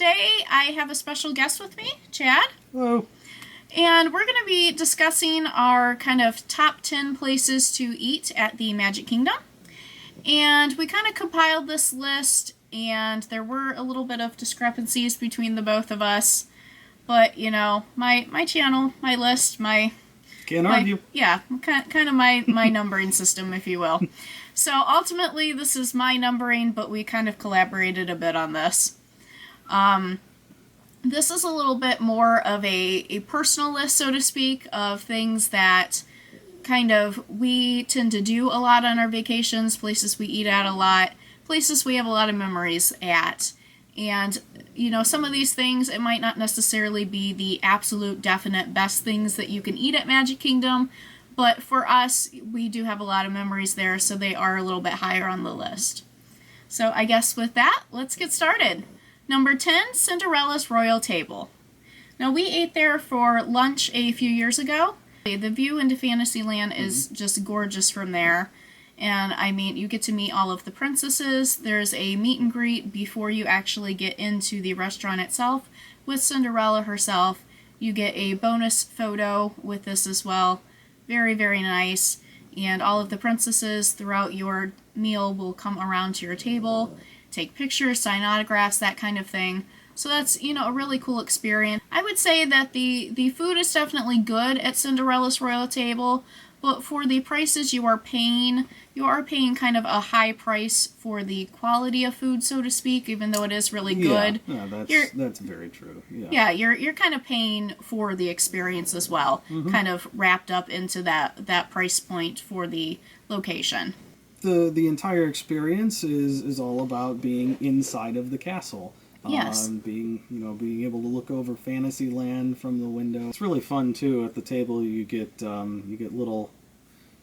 today I have a special guest with me, Chad. Hello. And we're going to be discussing our kind of top 10 places to eat at the Magic Kingdom. And we kind of compiled this list, and there were a little bit of discrepancies between the both of us. But, you know, my channel, my list, Can't argue. Yeah, kind of my numbering system, if you will. So ultimately, this is my numbering, but we kind of collaborated a bit on this. This is a little bit more of a personal list, so to speak, of things that kind of we tend to do a lot on our vacations, places we eat at a lot, places we have a lot of memories at. And, you know, some of these things, it might not necessarily be the absolute definite best things that you can eat at Magic Kingdom, but for us, we do have a lot of memories there, so they are a little bit higher on the list. So I guess with that, let's get started. Number 10, Cinderellas Royal Table. Now, we ate there for lunch a few years ago. The view into Fantasyland is just gorgeous from there. And, I mean, you get to meet all of the princesses. There's a meet and greet before you actually get into the restaurant itself with Cinderella herself. You get a bonus photo with this as well. Very, very nice. And all of the princesses throughout your meal will come around to your table, take pictures, sign autographs, that kind of thing. So that's, you know, a really cool experience. I would say that the food is definitely good at Cinderella's Royal Table, but for the prices you are paying kind of a high price for the quality of food, so to speak, even though it is really good. Yeah, that's very true. Yeah, you're kind of paying for the experience as well, kind of wrapped up into that price point for the location. The entire experience is all about being inside of the castle. Yes. Being able to look over Fantasyland from the window. It's really fun too. At the table, you get little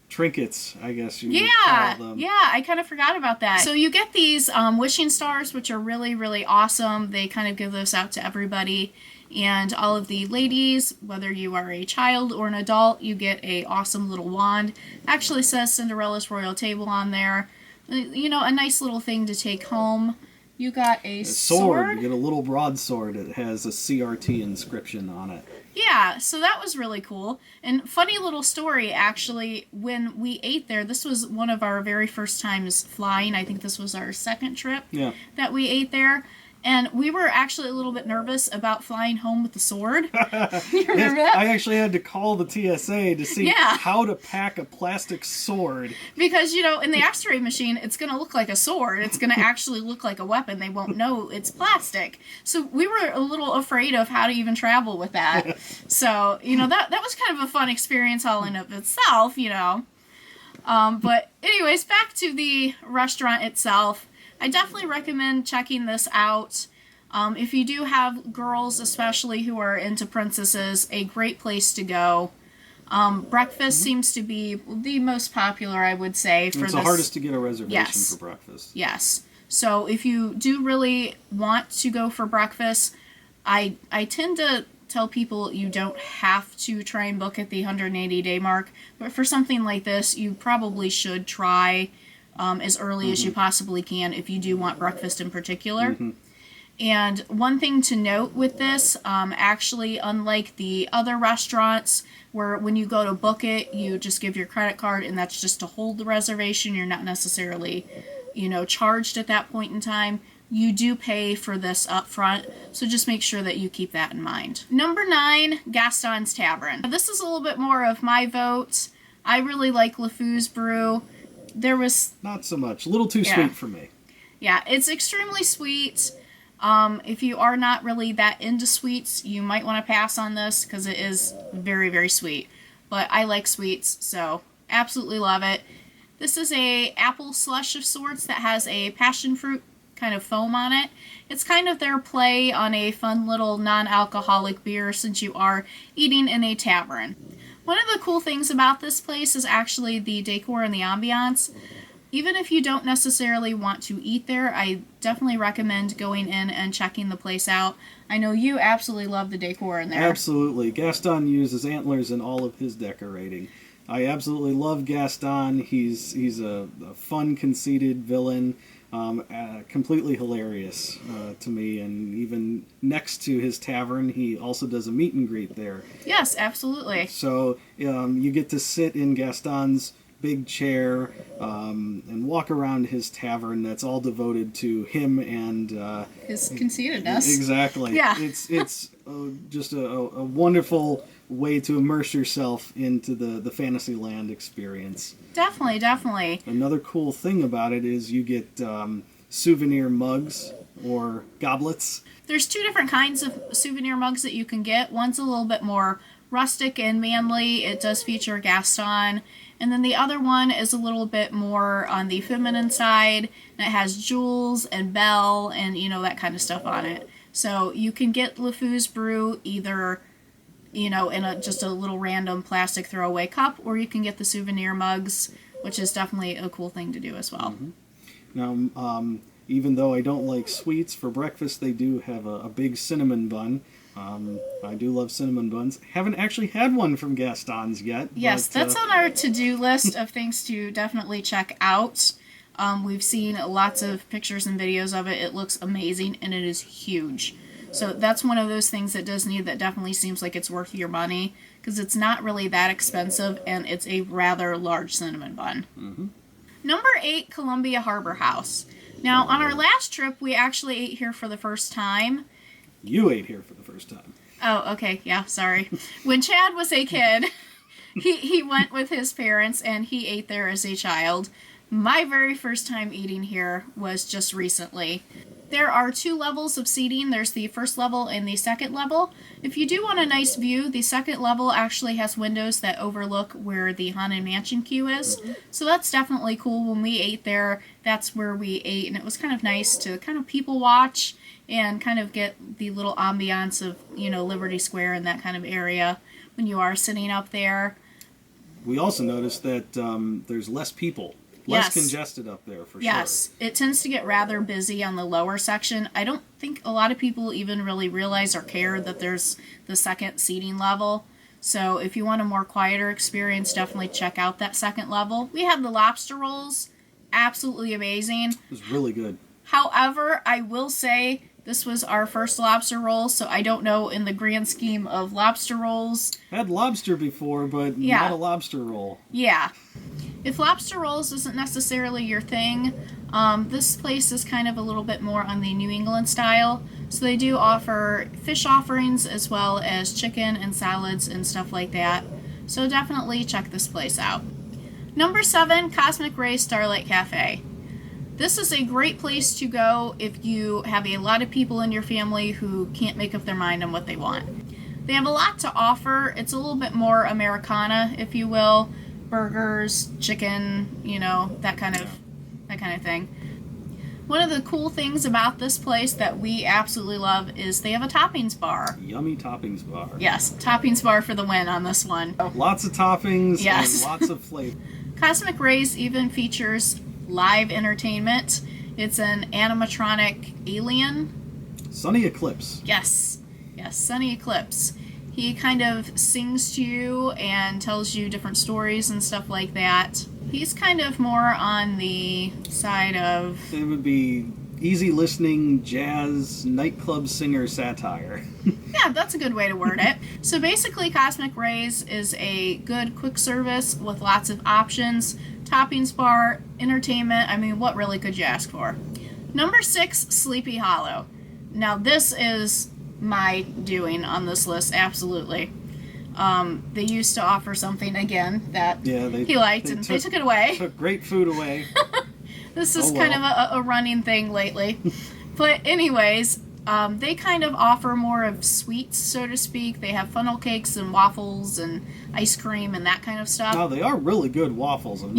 trinkets, I guess you would call them. Yeah, I kind of forgot about that. So you get these wishing stars, which are really, really awesome. They kind of give those out to everybody. And all of the ladies, whether you are a child or an adult, you get a awesome little wand. Actually says Cinderella's Royal Table on there. You know, a nice little thing to take home. You got a sword. You get a little broadsword. It has a CRT inscription on it. Yeah, so that was really cool. And funny little story, actually, when we ate there, this was one of our very first times flying. I think this was our second trip that we ate there. And we were actually a little bit nervous about flying home with the sword. You remember that? I actually had to call the TSA to see how to pack a plastic sword. Because, you know, in the X-ray machine, it's going to look like a sword. It's going to actually look like a weapon. They won't know it's plastic. So we were a little afraid of how to even travel with that. So, you know, that was kind of a fun experience all in of itself, you know. But anyways, back to the restaurant itself. I definitely recommend checking this out. If you do have girls, especially who are into princesses, a great place to go. Breakfast seems to be the most popular, I would say. It's the hardest to get a reservation for breakfast. Yes. So if you do really want to go for breakfast, I tend to tell people you don't have to try and book at the 180-day mark. But for something like this, you probably should try as early as you possibly can if you do want breakfast in particular. And one thing to note with this, actually, unlike the other restaurants where when you go to book it, you just give your credit card and that's just to hold the reservation. You're not necessarily, you know, charged at that point in time. You do pay for this up front, so just make sure that you keep that in mind. Number 9, Gaston's Tavern. This is a little bit more of my vote. I really like LeFou's brew. There was... Not so much. A little too sweet for me. Yeah, it's extremely sweet. If you are not really that into sweets, you might want to pass on this because it is very, very sweet. But I like sweets, so absolutely love it. This is a apple slush of sorts that has a passion fruit kind of foam on it. It's kind of their play on a fun little non-alcoholic beer since you are eating in a tavern. One of the cool things about this place is actually the decor and the ambiance. Even if you don't necessarily want to eat there, I definitely recommend going in and checking the place out. I know you absolutely love the decor in there. Absolutely. Gaston uses antlers in all of his decorating. I absolutely love Gaston. He's a fun, conceited villain. Completely hilarious to me. And even next to his tavern, he also does a meet and greet there. Yes, absolutely. So you get to sit in Gaston's big chair and walk around his tavern that's all devoted to him and his conceitedness. Exactly. Yeah. It's just a wonderful way to immerse yourself into the Fantasyland experience. Definitely. Another cool thing about it is you get souvenir mugs or goblets. There's 2 different kinds of souvenir mugs that you can get. One's a little bit more rustic and manly. It does feature Gaston. And then the other one is a little bit more on the feminine side. And it has Jules and Belle and, that kind of stuff on it. So you can get LeFou's brew either, in just a little random plastic throwaway cup, or you can get the souvenir mugs, which is definitely a cool thing to do as well. Mm-hmm. Now, even though I don't like sweets, for breakfast they do have a big cinnamon bun. I do love cinnamon buns. Haven't actually had one from Gaston's yet. Yes, but, that's on our to-do list of things to definitely check out. We've seen lots of pictures and videos of it. It looks amazing, and it is huge. So that's one of those things at Disney that definitely seems like it's worth your money, because it's not really that expensive, and it's a rather large cinnamon bun. Mm-hmm. Number 8, Columbia Harbor House. Now, on our last trip, we actually ate here for the first time. You ate here for the first time. Oh, okay, yeah, sorry. When Chad was a kid, he went with his parents, and he ate there as a child. My very first time eating here was just recently. There are 2 levels of seating. There's the first level and the second level. If you do want a nice view, the second level actually has windows that overlook where the Haunted Mansion queue is. Mm-hmm. So that's definitely cool. When we ate there, that's where we ate, and it was kind of nice to kind of people watch and kind of get the little ambiance of, Liberty Square and that kind of area when you are sitting up there. We also noticed that there's less people. Less congested up there, for sure. Yes, it tends to get rather busy on the lower section. I don't think a lot of people even really realize or care that there's the second seating level. So if you want a more quieter experience, definitely check out that second level. We had the lobster rolls. Absolutely amazing. It was really good. However, I will say this was our first lobster roll, so I don't know in the grand scheme of lobster rolls. Had lobster before, but not a lobster roll. Yeah. If lobster rolls isn't necessarily your thing, this place is kind of a little bit more on the New England style. So they do offer fish offerings as well as chicken and salads and stuff like that. So definitely check this place out. Number 7, Cosmic Ray Starlight Cafe. This is a great place to go if you have a lot of people in your family who can't make up their mind on what they want. They have a lot to offer. It's a little bit more Americana, if you will. Burgers, chicken, that kind of thing. One of the cool things about this place that we absolutely love is they have a toppings bar. Yummy toppings bar. Yes, toppings bar for the win on this one. Lots of toppings and lots of flavor. Cosmic Rays even features live entertainment. It's an animatronic alien. Sunny Eclipse. Yes, Sunny Eclipse. He kind of sings to you and tells you different stories and stuff like that. He's kind of more on the side of... It would be easy listening jazz nightclub singer satire. Yeah, that's a good way to word it. So basically, Cosmic Rays is a good quick service with lots of options. Toppings bar, entertainment. I mean, what really could you ask for? Number 6, Sleepy Hollow. Now, this is my doing on this list, absolutely. They used to offer something, again, that he liked, and they took it away. Took great food away. This is kind of a running thing lately. But anyways, they kind of offer more of sweets, so to speak. They have funnel cakes and waffles and ice cream and that kind of stuff. Now, they are really good waffles. I'm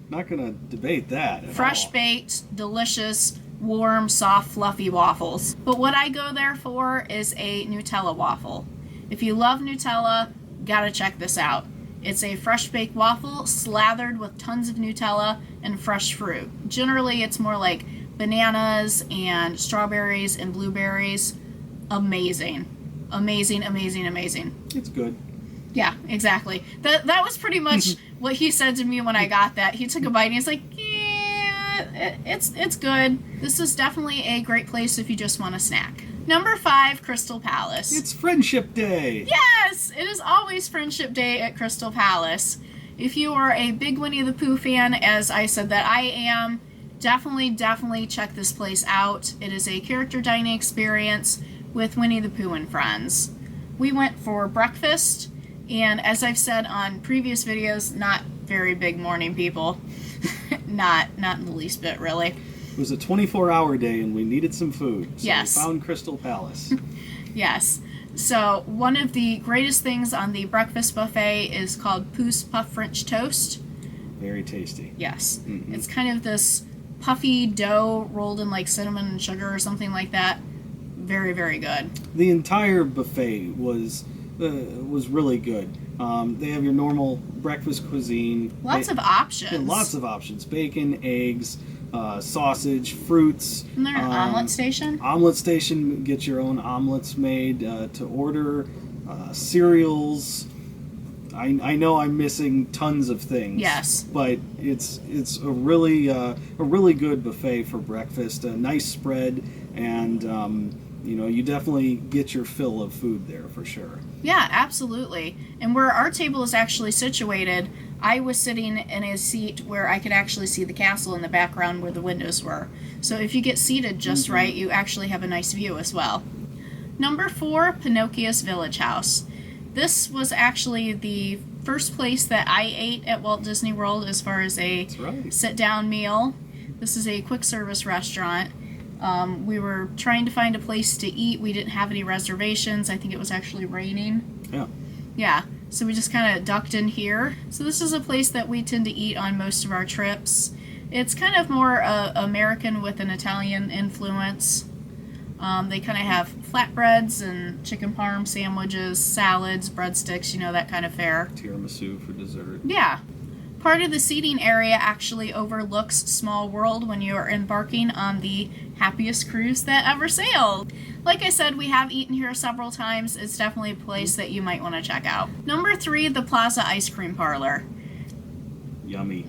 not gonna debate that. Fresh baked, delicious, warm, soft, fluffy waffles. But what I go there for is a Nutella waffle. If you love Nutella, gotta check this out. It's a fresh baked waffle slathered with tons of Nutella and fresh fruit. Generally, it's more like bananas and strawberries and blueberries. Amazing. Amazing, amazing, amazing. It's good. Yeah, exactly. That was pretty much what he said to me when I got that. He took a bite and he's like, yeah, it's good. This is definitely a great place if you just want a snack. Number 5, Crystal Palace. It's Friendship Day! Yes! It is always Friendship Day at Crystal Palace. If you are a big Winnie the Pooh fan, as I said that I am, definitely check this place out. It is a character dining experience with Winnie the Pooh and friends. We went for breakfast, and as I've said on previous videos, not very big morning people. not in the least bit, really. It was a 24-hour day and we needed some food, so yes. we found Crystal Palace. Yes. So one of the greatest things on the breakfast buffet is called Pooh's Puff French Toast. Very tasty. Yes. Mm-hmm. It's kind of this puffy dough rolled in like cinnamon and sugar or something like that. Very, very good. The entire buffet was really good. They have your normal breakfast cuisine. Lots of options. Yeah, lots of options. Bacon, eggs, sausage, fruits. Isn't there an omelet station? Omelet station, get your own omelets made to order. Cereals. I know I'm missing tons of things. Yes. But it's a really good buffet for breakfast. A nice spread, and you definitely get your fill of food there for sure. Yeah, absolutely. And where our table is actually situated, I was sitting in a seat where I could actually see the castle in the background where the windows were. So if you get seated just right, you actually have a nice view as well. Number 4, Pinocchio's Village House. This was actually the first place that I ate at Walt Disney World as far as a sit-down meal. This is a quick service restaurant. We were trying to find a place to eat. We didn't have any reservations. I think it was actually raining. Yeah. Yeah, so we just kind of ducked in here. So this is a place that we tend to eat on most of our trips. It's kind of more American with an Italian influence. They kind of have flatbreads and chicken parm sandwiches, salads, breadsticks, that kind of fare. Tiramisu for dessert. Yeah. Part of the seating area actually overlooks Small World when you are embarking on the happiest cruise that ever sailed. Like I said, we have eaten here several times. It's definitely a place that you might want to check out. Number 3, the Plaza Ice Cream Parlor. Yummy.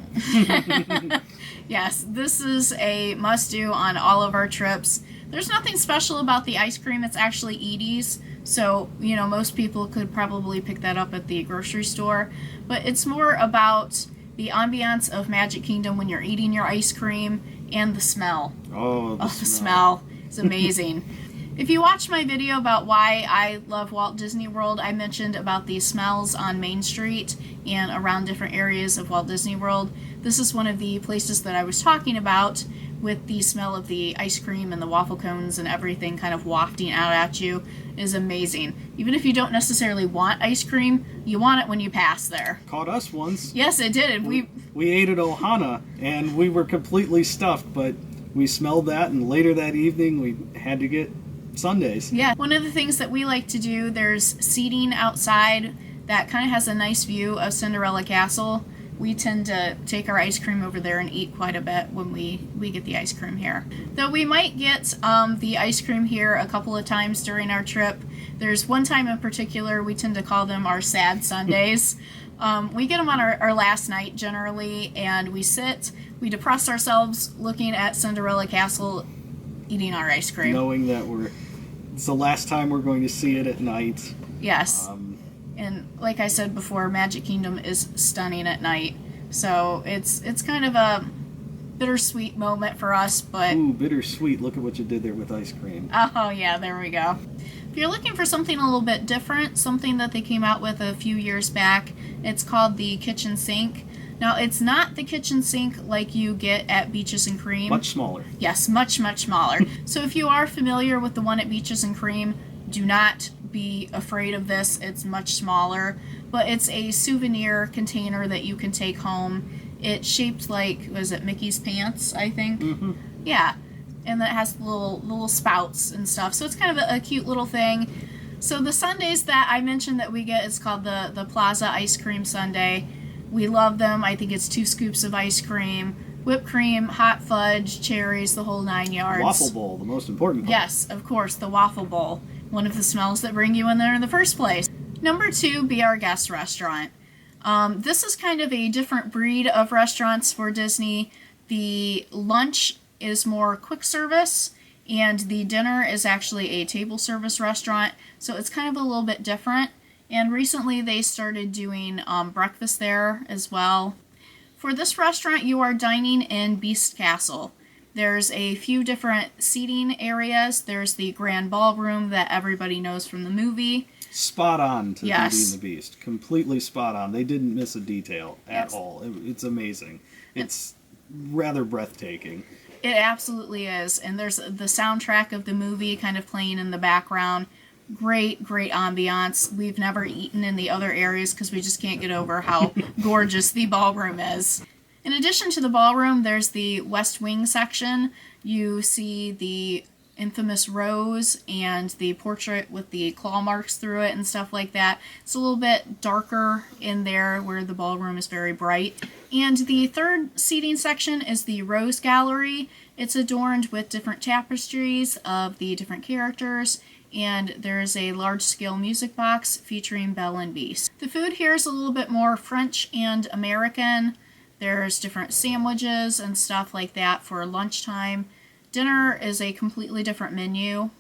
Yes, this is a must-do on all of our trips. There's nothing special about the ice cream. It's actually Edie's. So, most people could probably pick that up at the grocery store. But it's more about the ambiance of Magic Kingdom when you're eating your ice cream and the smell. Oh, the smell. It's amazing. If you watched my video about why I love Walt Disney World, I mentioned about the smells on Main Street and around different areas of Walt Disney World. This is one of the places that I was talking about, with the smell of the ice cream and the waffle cones and everything kind of wafting out at you. Is amazing. Even if you don't necessarily want ice cream, you want it when you pass there. Caught us once. Yes, it did. We ate at Ohana, and we were completely stuffed, but we smelled that, and later that evening we had to get sundaes. Yeah, one of the things that we like to do, there's seating outside that kind of has a nice view of Cinderella Castle. We tend to take our ice cream over there and eat quite a bit when we get the ice cream here. Though we might get the ice cream here a couple of times during our trip. There's one time in particular, we tend to call them our sad Sundays. We get them on our last night generally, and we depress ourselves looking at Cinderella Castle, eating our ice cream. Knowing that it's the last time we're going to see it at night. Yes. And like I said before, Magic Kingdom is stunning at night. So it's kind of a bittersweet moment for us, but... Ooh, bittersweet. Look at what you did there with ice cream. Oh, yeah, there we go. If you're looking for something a little bit different, something that they came out with a few years back, it's called the Kitchen Sink. Now, it's not the kitchen sink like you get at Beaches and Cream. Much smaller. Yes, much, much smaller. So if you are familiar with the one at Beaches and Cream, do not be afraid of this. It's much smaller, but it's a souvenir container that you can take home. It's shaped like, was it Mickey's pants, I think? Mm-hmm. Yeah, and that has little spouts and stuff. So it's kind of a cute little thing. So the sundaes that I mentioned that we get is called the Plaza Ice Cream Sundae. We love them. I think it's 2 scoops of ice cream, whipped cream, hot fudge, cherries, the whole 9 yards. Waffle bowl, the most important part. Yes, of course, the waffle bowl. One of the smells that bring you in there in the first place. Number 2, Be Our Guest Restaurant. This is kind of a different breed of restaurants for Disney. The lunch is more quick service, and the dinner is actually a table service restaurant, so it's kind of a little bit different. And recently they started doing breakfast there as well. For this restaurant, you are dining in Beast Castle. There's a few different seating areas. There's the grand ballroom that everybody knows from the movie. Spot on to Yes. Beauty and the Beast. Completely spot on. They didn't miss a detail at Yes. all. It's amazing. It's rather breathtaking. It absolutely is. And there's the soundtrack of the movie kind of playing in the background. Great, great ambiance. We've never eaten in the other areas because we just can't get over how gorgeous the ballroom is. In addition to the ballroom, there's the West Wing section. You see the infamous rose and the portrait with the claw marks through it and stuff like that. It's a little bit darker in there where the ballroom is very bright. And the third seating section is the Rose Gallery. It's adorned with different tapestries of the different characters, and there's a large-scale music box featuring Belle and Beast. The food here is a little bit more French and American. There's different sandwiches and stuff like that for lunchtime. Dinner is a completely different menu.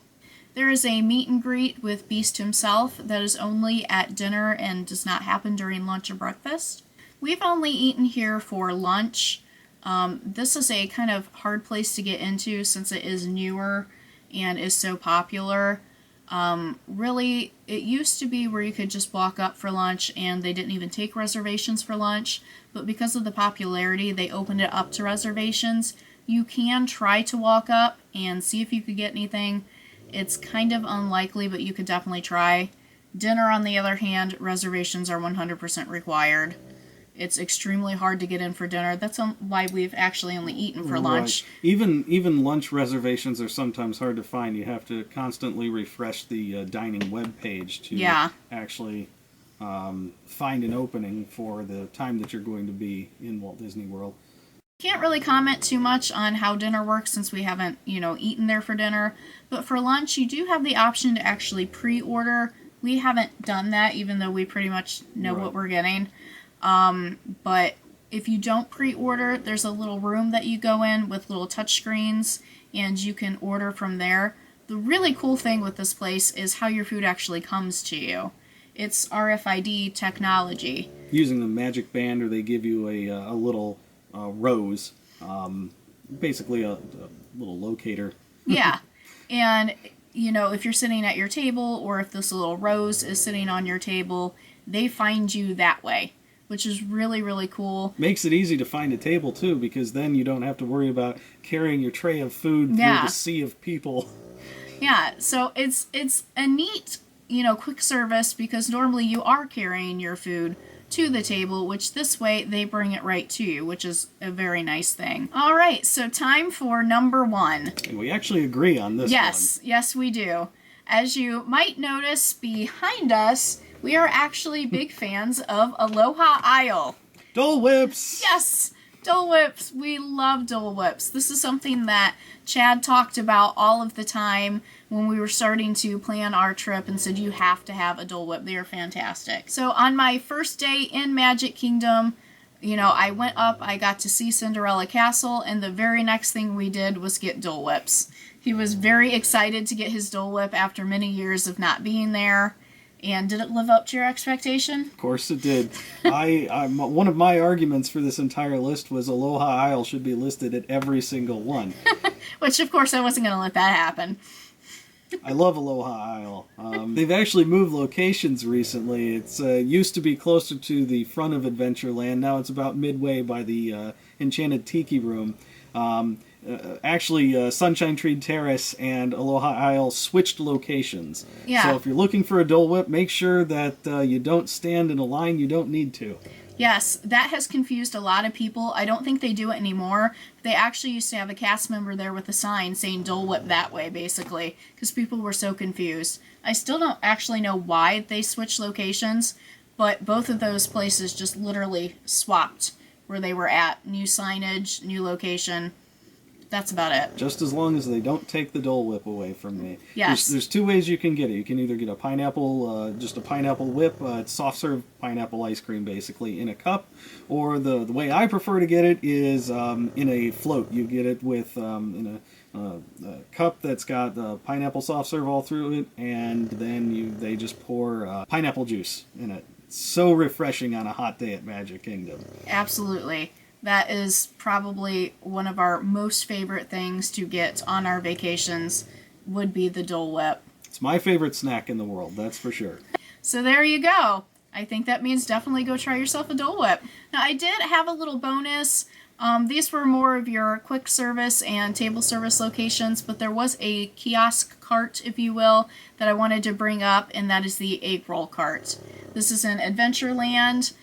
There is a meet and greet with Beast himself that is only at dinner and does not happen during lunch or breakfast. We've only eaten here for lunch. This is a kind of hard place to get into since it is newer and is so popular. Really, it used to be where you could just walk up for lunch and they didn't even take reservations for lunch, but because of the popularity, they opened it up to reservations. You can try to walk up and see if you could get anything. It's kind of unlikely, but you could definitely try. Dinner, on the other hand, reservations are 100% required. It's extremely hard to get in for dinner. That's why we've actually only eaten for lunch. Right. Even lunch reservations are sometimes hard to find. You have to constantly refresh the dining web page to actually find an opening for the time that you're going to be in Walt Disney World. Can't really comment too much on how dinner works since we haven't, eaten there for dinner. But for lunch, you do have the option to actually pre-order. We haven't done that, even though we pretty much know what we're getting. But if you don't pre-order, there's a little room that you go in with little touch screens, and you can order from there. The really cool thing with this place is how your food actually comes to you. It's RFID technology. Using the magic band, or they give you a little rose, basically a little locator. Yeah, and if you're sitting at your table, or if this little rose is sitting on your table, they find you that way, which is really, really cool. Makes it easy to find a table, too, because then you don't have to worry about carrying your tray of food through the sea of people. Yeah, so it's a neat, quick service, because normally you are carrying your food to the table, which this way they bring it right to you, which is a very nice thing. All right, so time for number 1. We actually agree on this one. Yes, we do. As you might notice behind us, we are actually big fans of Aloha Isle. Dole Whips! Yes! Dole Whips. We love Dole Whips. This is something that Chad talked about all of the time when we were starting to plan our trip and said, you have to have a Dole Whip. They are fantastic. So on my first day in Magic Kingdom, I went up, I got to see Cinderella Castle, and the very next thing we did was get Dole Whips. He was very excited to get his Dole Whip after many years of not being there. And did it live up to your expectation? Of course it did. One of my arguments for this entire list was Aloha Isle should be listed at every single one. Which, of course, I wasn't going to let that happen. I love Aloha Isle. They've actually moved locations recently. It's used to be closer to the front of Adventureland. Now it's about midway by the Enchanted Tiki Room. Actually, Sunshine Tree Terrace and Aloha Isle switched locations. Yeah. So if you're looking for a Dole Whip, make sure that you don't stand in a line you don't need to. Yes, that has confused a lot of people. I don't think they do it anymore. They actually used to have a cast member there with a sign saying Dole Whip that way, basically, because people were so confused. I still don't actually know why they switched locations, but both of those places just literally swapped where they were at. New signage, new location. That's about it. Just as long as they don't take the Dole Whip away from me. Yes. There's two ways you can get it. You can either get a pineapple, just a pineapple whip, it's soft serve pineapple ice cream basically in a cup, or the way I prefer to get it is in a float. You get it with in a cup that's got pineapple soft serve all through it, and then they just pour pineapple juice in it. It's so refreshing on a hot day at Magic Kingdom. Absolutely. That is probably one of our most favorite things to get on our vacations would be the Dole Whip. It's my favorite snack in the world, that's for sure. So there you go. I think that means definitely go try yourself a Dole Whip. Now, I did have a little bonus. These were more of your quick service and table service locations, but there was a kiosk cart, if you will, that I wanted to bring up, and that is the egg roll cart. This is in Adventureland.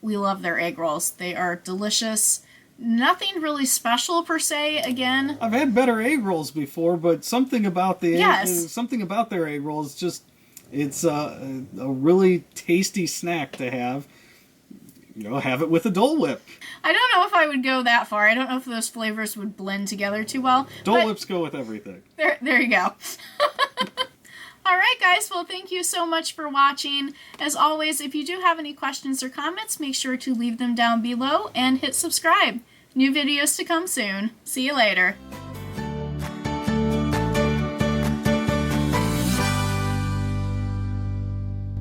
We love their egg rolls. They are delicious. Nothing really special per se. Again, I've had better egg rolls before, but something about something about their egg rolls just it's a really tasty snack to have. Have it with a Dole Whip. I don't know if I would go that far. I don't know if those flavors would blend together too well. Dole Whips go with everything. There you go. Alright guys, well thank you so much for watching. As always, if you do have any questions or comments, make sure to leave them down below and hit subscribe. New videos to come soon. See you later.